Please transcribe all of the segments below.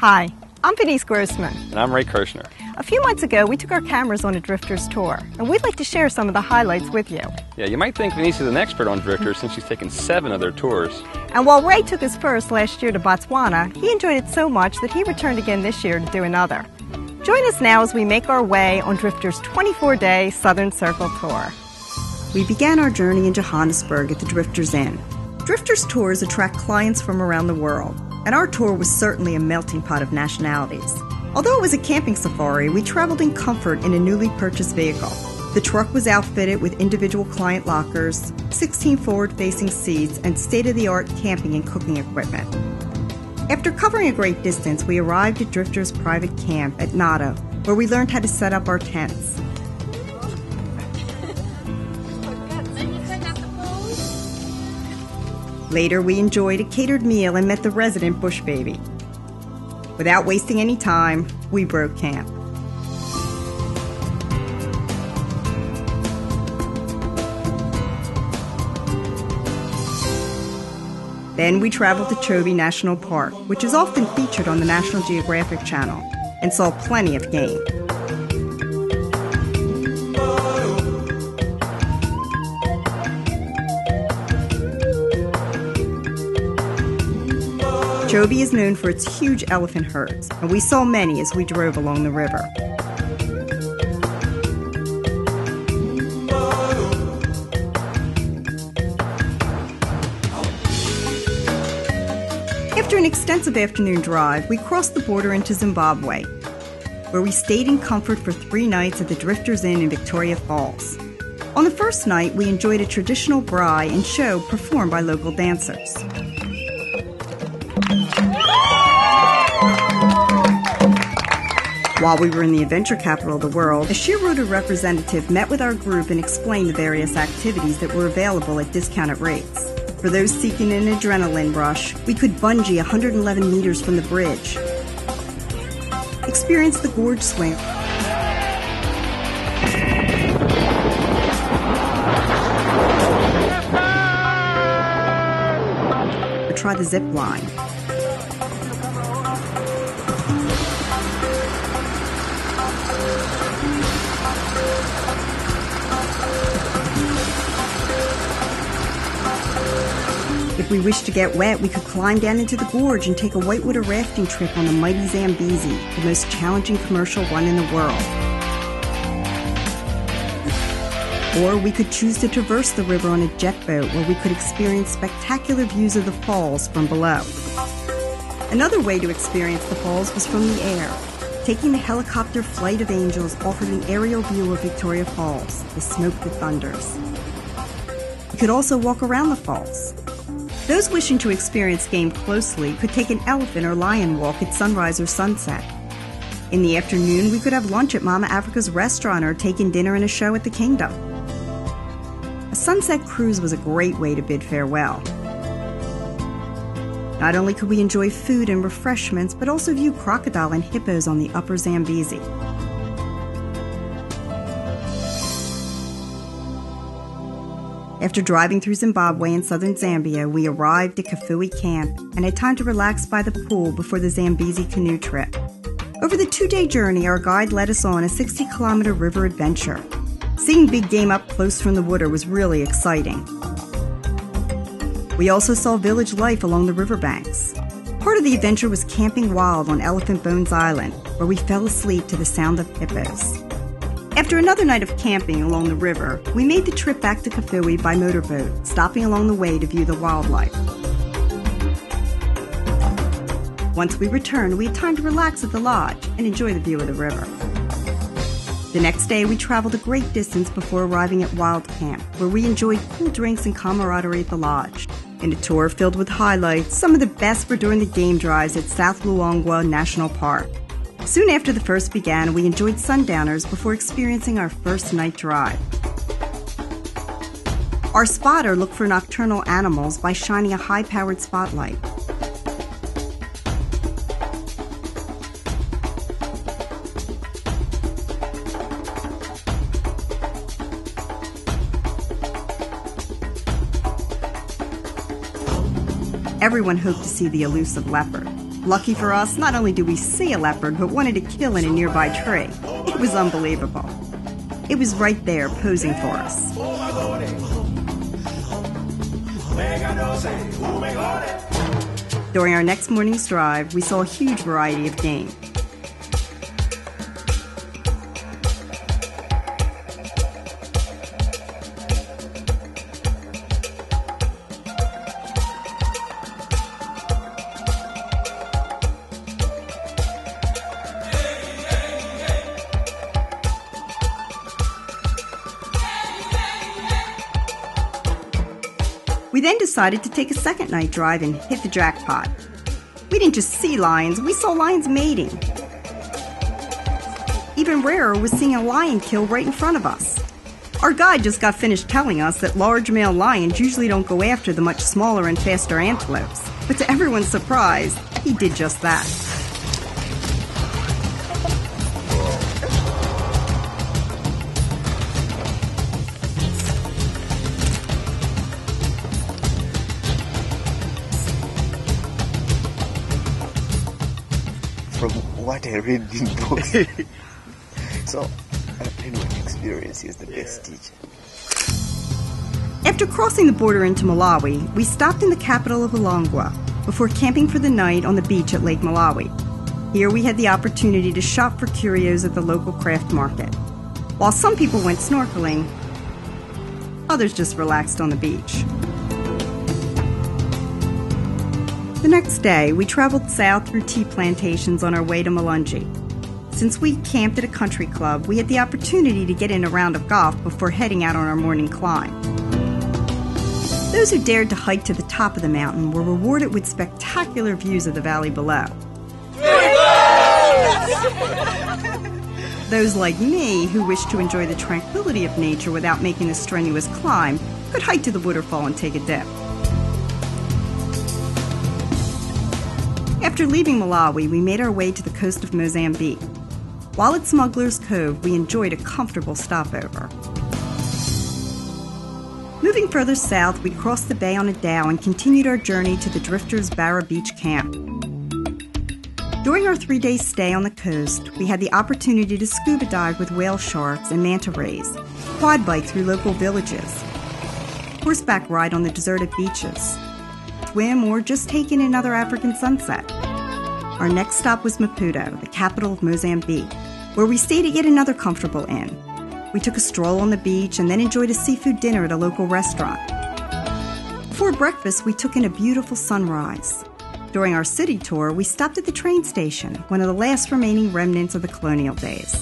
Hi, I'm Venise Grossmann. And I'm Ray Kirshner. A few months ago, we took our cameras on a drifter's tour, and we'd like to share some of the highlights with you. Yeah, you might think Venise is an expert on drifters since she's taken 7 of their tours. And while Ray took his first last year to Botswana, he enjoyed it so much that he returned again this year to do another. Join us now as we make our way on Drifter's 24-day Southern Circle Tour. We began our journey in Johannesburg at the Drifters Inn. Drifters tours attract clients from around the world, and our tour was certainly a melting pot of nationalities. Although it was a camping safari, we traveled in comfort in a newly purchased vehicle. The truck was outfitted with individual client lockers, 16 forward-facing seats, and state-of-the-art camping and cooking equipment. After covering a great distance, we arrived at Drifter's private camp at Nada, where we learned how to set up our tents. Later, we enjoyed a catered meal and met the resident bush baby. Without wasting any time, we broke camp. Then we traveled to CHOBE National Park, which is often featured on the National Geographic Channel, and saw plenty of game. CHOBE is known for its huge elephant herds, and we saw many as we drove along the river. After an extensive afternoon drive, we crossed the border into Zimbabwe, where we stayed in comfort for 3 nights at the Drifters Inn in Victoria Falls. On the first night, we enjoyed a traditional braai and show performed by local dancers. While we were in the adventure capital of the world, a Shearwater representative met with our group and explained the various activities that were available at discounted rates. For those seeking an adrenaline rush, we could bungee 111 meters from the bridge, experience the gorge swing, or try the zip line. If we wished to get wet, we could climb down into the gorge and take a whitewater rafting trip on the mighty Zambezi, the most challenging commercial one in the world. Or we could choose to traverse the river on a jet boat where we could experience spectacular views of the falls from below. Another way to experience the falls was from the air. Taking the helicopter Flight of Angels offered an aerial view of Victoria Falls, the smoke that thunders. You could also walk around the falls. Those wishing to experience game closely could take an elephant or lion walk at sunrise or sunset. In the afternoon, we could have lunch at Mama Africa's restaurant or take in dinner and a show at the Kingdom. A sunset cruise was a great way to bid farewell. Not only could we enjoy food and refreshments, but also view crocodile and hippos on the upper Zambezi. After driving through Zimbabwe and southern Zambia, we arrived at Kafue Camp and had time to relax by the pool before the Zambezi canoe trip. Over the 2-day journey, our guide led us on a 60-kilometer river adventure. Seeing big game up close from the water was really exciting. We also saw village life along the riverbanks. Part of the adventure was camping wild on Elephant Bones Island, where we fell asleep to the sound of hippos. After another night of camping along the river, we made the trip back to Kafue by motorboat, stopping along the way to view the wildlife. Once we returned, we had time to relax at the lodge and enjoy the view of the river. The next day, we traveled a great distance before arriving at Wild Camp, where we enjoyed cool drinks and camaraderie at the lodge. In a tour filled with highlights, some of the best were during the game drives at South Luangwa National Park. Soon after the first began, we enjoyed sundowners before experiencing our first night drive. Our spotter looked for nocturnal animals by shining a high-powered spotlight. Everyone hoped to see the elusive leopard. Lucky for us, not only did we see a leopard, but wanted to kill in a nearby tree. It was unbelievable. It was right there, posing for us. During our next morning's drive, we saw a huge variety of game. We then decided to take a second night drive and hit the jackpot. We didn't just see lions, we saw lions mating. Even rarer was seeing a lion kill right in front of us. Our guide just got finished telling us that large male lions usually don't go after the much smaller and faster antelopes. But to everyone's surprise, he did just that. From what I read in books. So, anyway, experience is the best teacher. After crossing the border into Malawi, we stopped in the capital of LUANGWA before camping for the night on the beach at Lake Malawi. Here we had the opportunity to shop for curios at the local craft market. While some people went snorkeling, others just relaxed on the beach. The next day, we traveled south through tea plantations on our way to Malungi. Since we camped at a country club, we had the opportunity to get in a round of golf before heading out on our morning climb. Those who dared to hike to the top of the mountain were rewarded with spectacular views of the valley below. Those like me, who wished to enjoy the tranquility of nature without making a strenuous climb, could hike to the waterfall and take a dip. After leaving Malawi, we made our way to the coast of Mozambique. While at Smuggler's Cove, we enjoyed a comfortable stopover. Moving further south, we crossed the bay on a dhow and continued our journey to the Drifters BARRA Beach Camp. During our 3-day stay on the coast, we had the opportunity to scuba dive with whale sharks and manta rays, quad bike through local villages, horseback ride on the deserted beaches, swim, or just take in another African sunset. Our next stop was Maputo, the capital of Mozambique, where we stayed at yet another comfortable inn. We took a stroll on the beach and then enjoyed a seafood dinner at a local restaurant. Before breakfast, we took in a beautiful sunrise. During our city tour, we stopped at the train station, one of the last remaining remnants of the colonial days.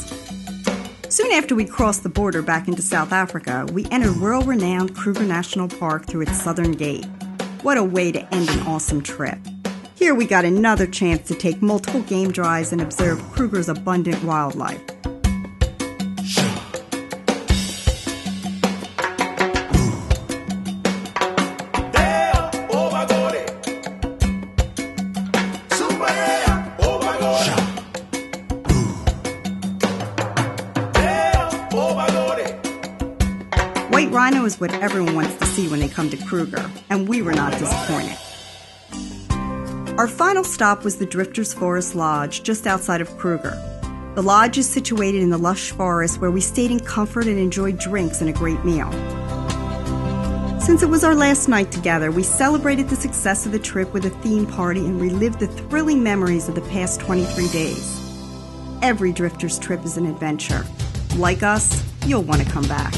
Soon after we crossed the border back into South Africa, we entered world-renowned Kruger National Park through its southern gate. What a way to end an awesome trip. Here we got another chance to take multiple game drives and observe Kruger's abundant wildlife. White rhino is what everyone wants to see when they come to Kruger, and we were not disappointed. Our final stop was the Drifters Forest Lodge, just outside of Kruger. The lodge is situated in the lush forest where we stayed in comfort and enjoyed drinks and a great meal. Since it was our last night together, we celebrated the success of the trip with a theme party and relived the thrilling memories of the past 23 days. Every Drifters trip is an adventure. Like us, you'll want to come back.